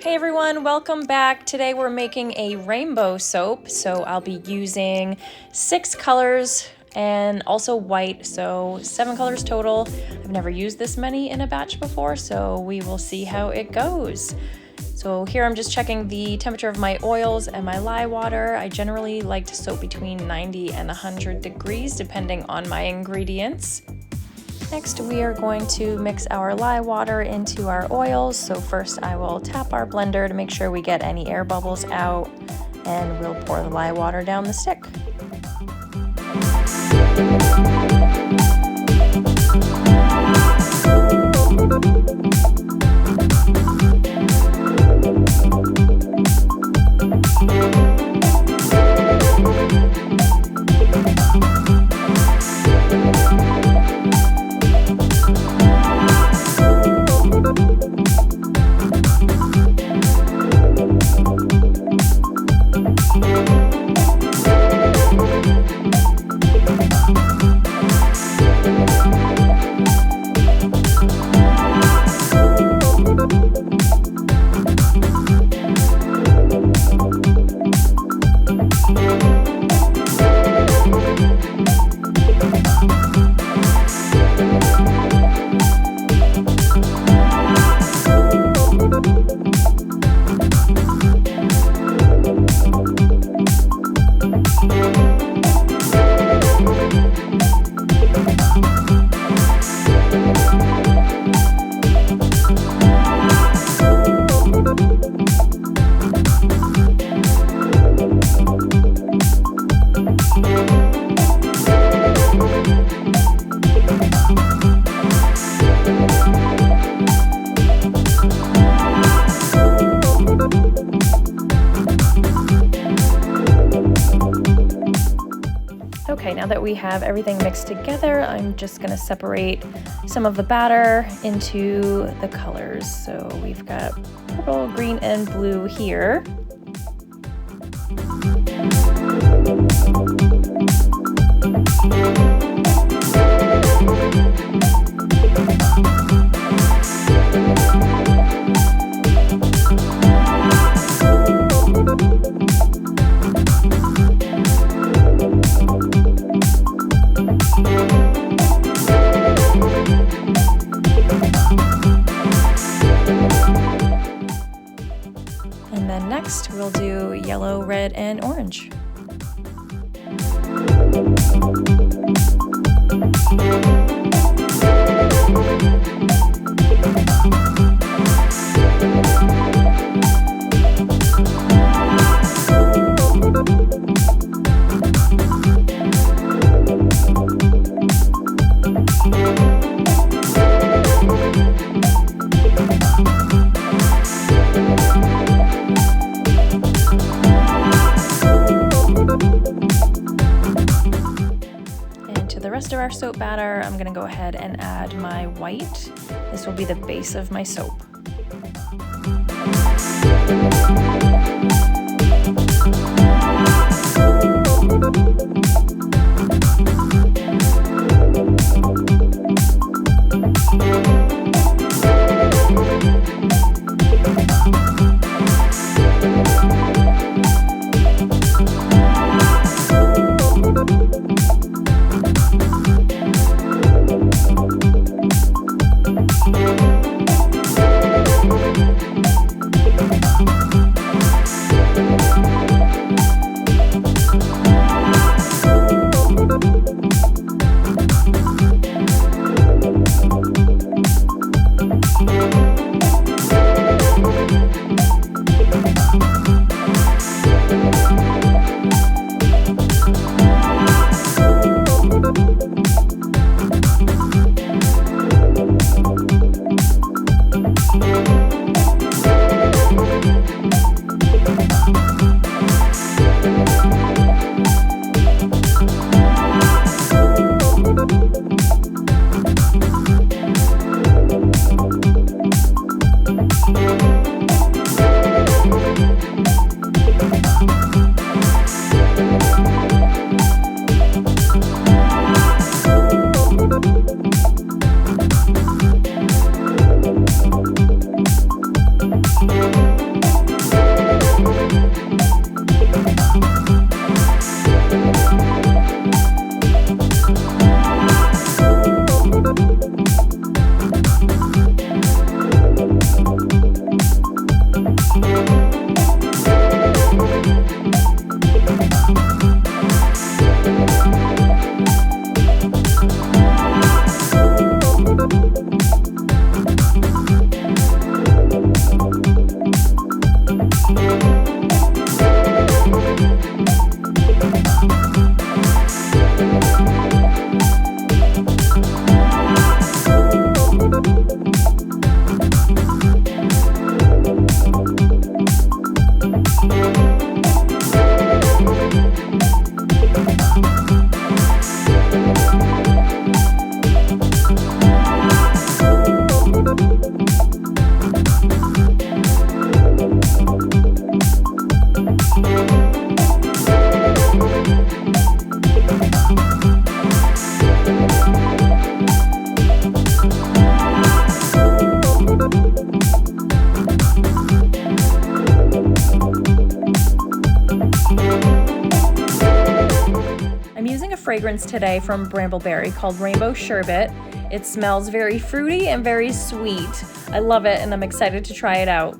Hey everyone, welcome back. Today we're making a rainbow soap, so I'll be using 6 colors and also white, so 7 colors total. I've never used this many in a batch before, so we will see how it goes. So here I'm just checking the temperature of my oils and my lye water. I generally like to soap between 90 and 100 degrees depending on my ingredients. Next, we are going to mix our lye water into our oils. So first I will tap our blender to make sure we get any air bubbles out, and we'll pour the lye water down the stick. Okay, now that we have everything mixed together, I'm just going to separate some of the batter into the colors. So we've got purple, green, and blue here. And then next we'll do yellow, red, and orange. The rest of our soap batter, I'm going to go ahead and add my white. This will be the base of my soap. fragrance today from Brambleberry called Rainbow Sherbet. It smells very fruity and very sweet. I love it and I'm excited to try it out.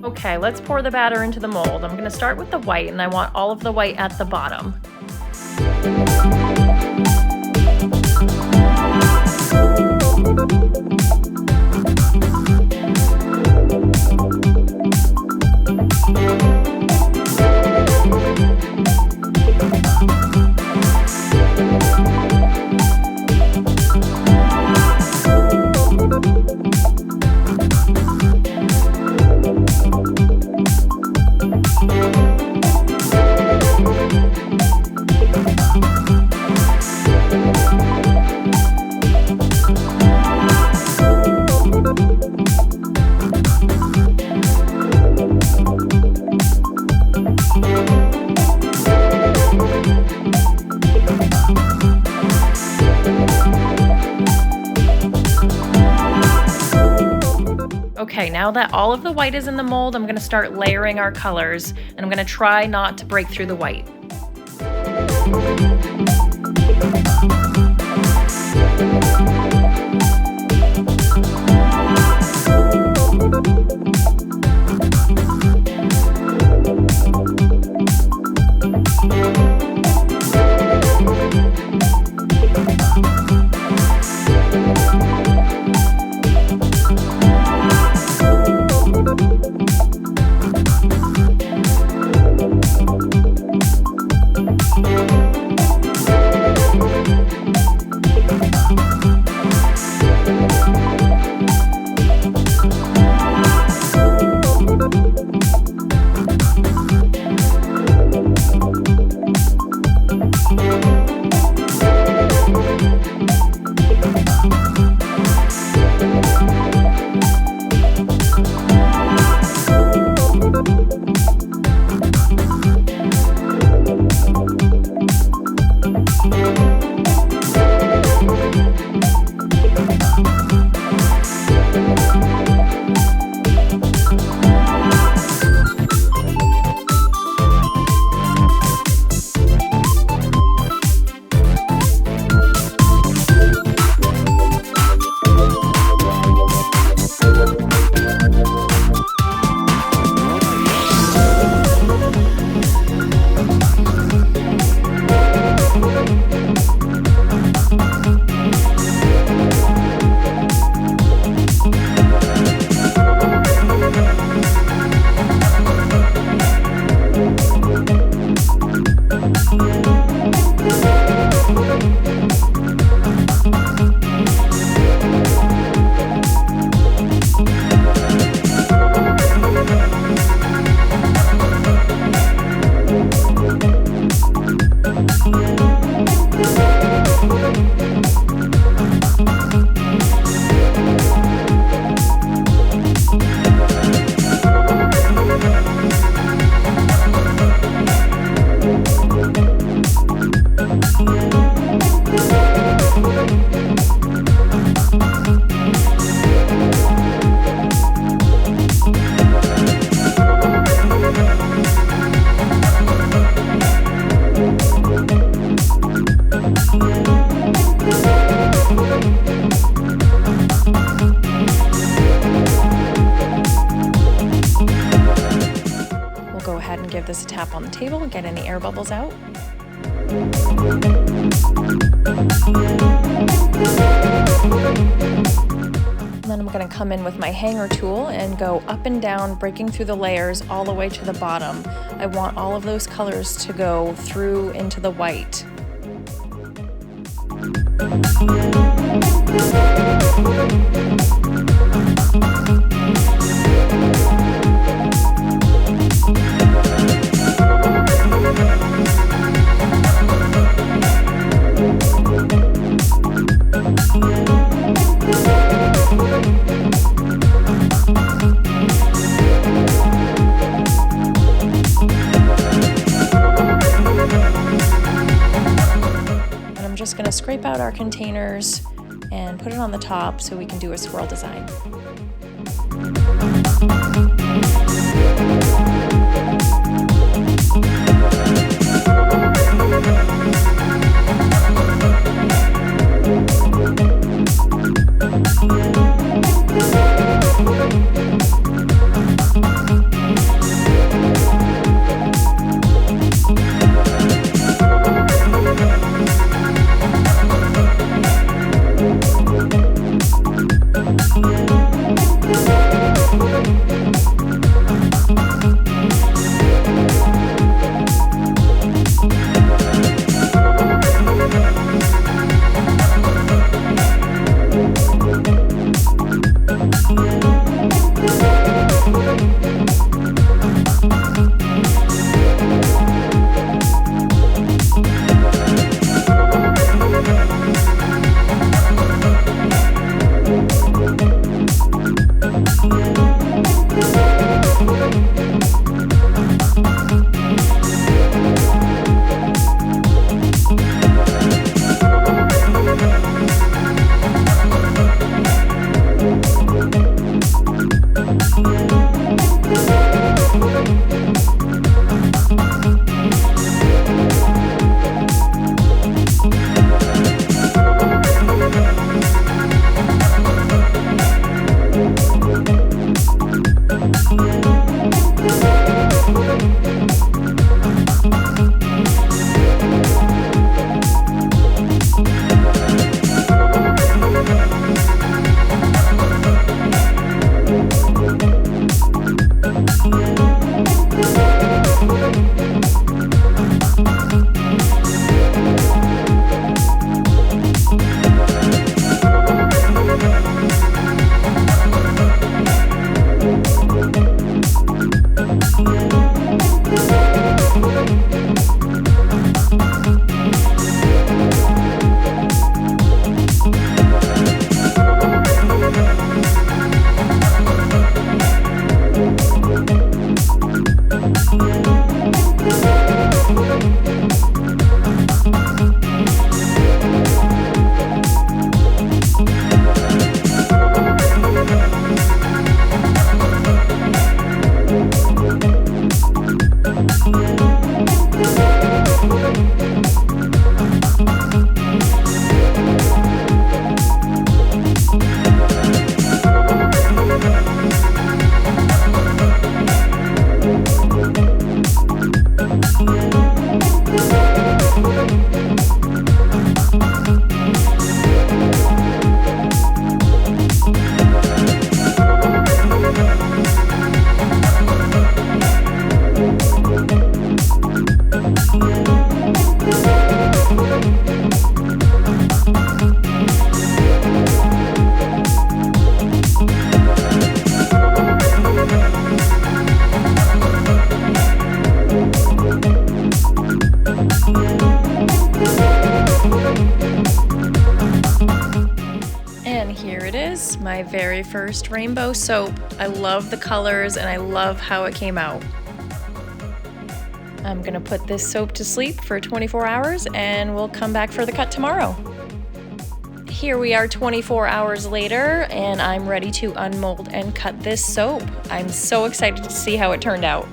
Okay, let's pour the batter into the mold. I'm gonna start with the white and I want all of the white at the bottom. Okay, now that all of the white is in the mold, I'm gonna start layering our colors, and I'm gonna try not to break through the white. this a tap on the table and get any air bubbles out. And then I'm going to come in with my hanger tool and go up and down, breaking through the layers all the way to the bottom. I want all of those colors to go through into the white. Just going to scrape out our containers and put it on the top so we can do a swirl design. My very first rainbow soap. I love the colors and I love how it came out. I'm gonna put this soap to sleep for 24 hours and we'll come back for the cut tomorrow. Here we are 24 hours later and I'm ready to unmold and cut this soap. I'm so excited to see how it turned out.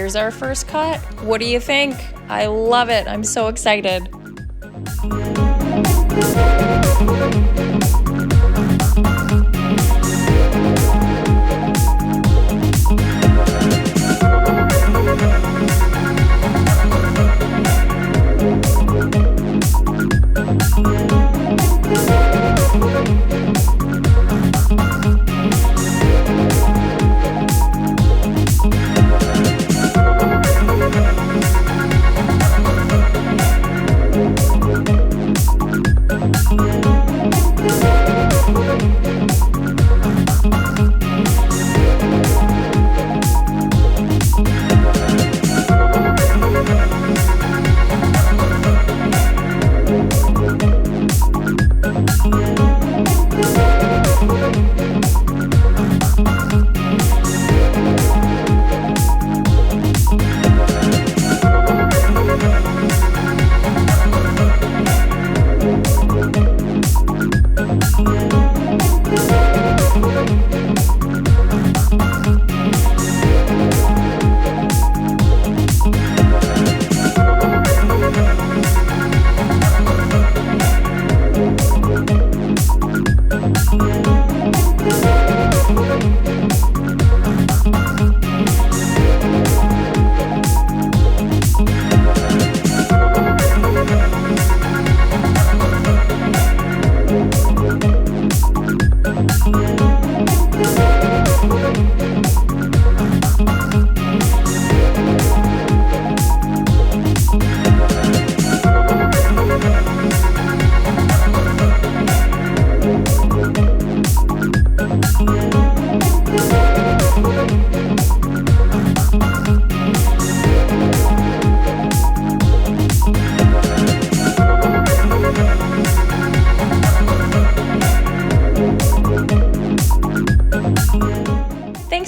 here's our first cut. What do you think? I love it. I'm so excited.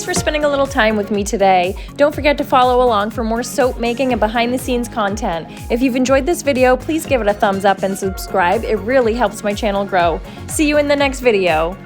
Thanks for spending a little time with me today. Don't forget to follow along for more soap making and behind the scenes content. If you've enjoyed this video, please give it a thumbs up and subscribe. It really helps my channel grow. See you in the next video.